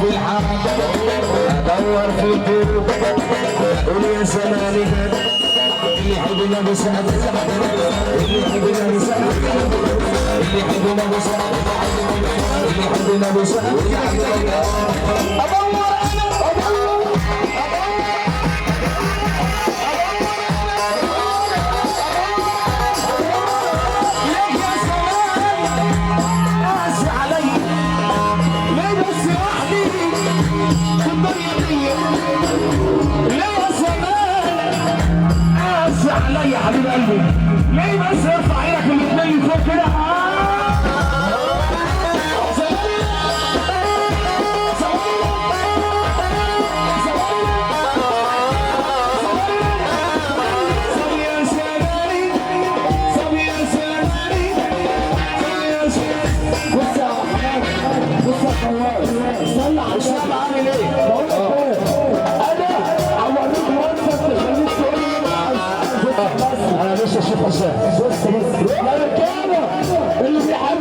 في الحق ادور في الدروب قول يا زماني اللي يحبنا بسعد اللي يحبنا بسعد اللي يحبنا بسعد اللي يحبنا بسعد ادور علي يا حبيب قلبي ليه بس ارفع عينك الاثنين فوق كده بص يا حماد بص يا فواز صلي على الشعب عامل ايه؟ بقول لك ايه؟ انا هوريك وصفه تخليك تقول لي انا لسه اشوف حسام بص يا رجاله اللي بيحب